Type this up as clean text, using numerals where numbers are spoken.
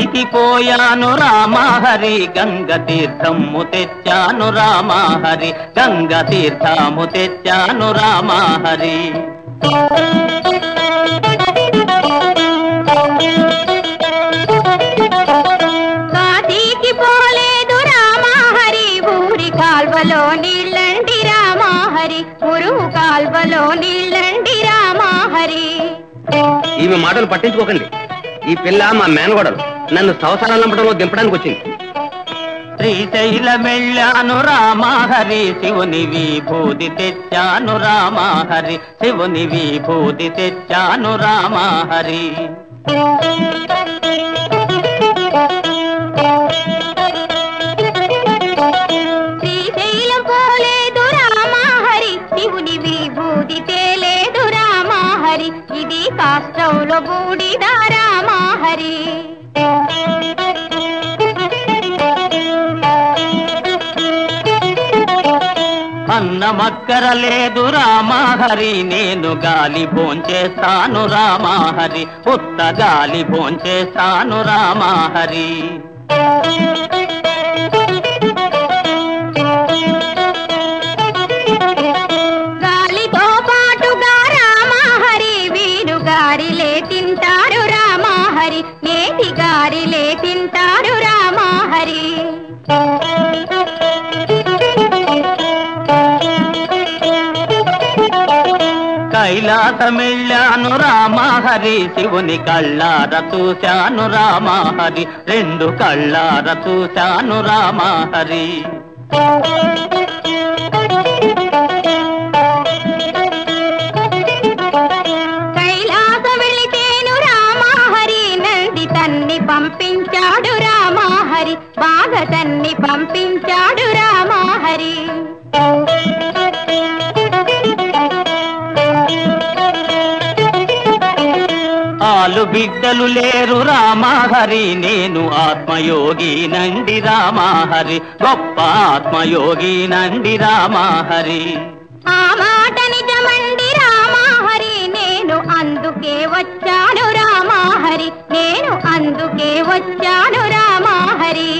కాశీకి పోయాను రామహరి గంగ తీర్థము తెచ్చాను రామహరి గంగ తీర్థము తెచ్చాను రామహరి కాశీకి పోలేదు రామహరి ఊరి కాల్వలో నీళ్ళండి రామహరి మురుగు కాల్వలో నీళ్ళండి రామహరి. ఈమె మాటలు పట్టించుకోకండి. ఈ పిల్ల మా మేనగోడలు నన్ను సంవత్సరాలు నంపడంలో దింపడానికి వచ్చింది. శ్రీశైలమెళ్ళాను రామహరి శివుని విభూతి తెచ్చాను రామహరి శివుని విభూతి తెచ్చాను రామహరి. శ్రీశైలం పోలేదు రామహరి శివుని విభూతి తేలేదు రామహరి ఇది కాష్టంలో బూడిద రామహరి. అన్నమక్కర లేదు రామహరి నేను గాలి భోంచేస్తాను రామహరి ఉత్త గాలి భోంచేస్తాను రామహరి. గాలితో పాటుగా రామహరి వీరు గారిలే తింటారు రామహరి నేతి గారిలే తింటారు రామహరి. కైలాసమెళ్ళాను రామహరి శివుని కళ్ళార చూశాను రామహరి రెండు కళ్ళార చూశాను రామహరి. కైలాస వెళితేను రామహరి నంది తన్ని పంపించాడు రామహరి బాగా తన్ని పంపించాడు రామహరి. ఆలు బిడ్డలు లేరు రామహరి నేను ఆత్మయోగి నండి రామహరి గొప్ప ఆత్మయోగి నండి రామహరి. ఆ మాట నిజమండి రామహరి నేను అందుకే వచ్చాను రామహరి నేను అందుకే వచ్చాను రామహరి.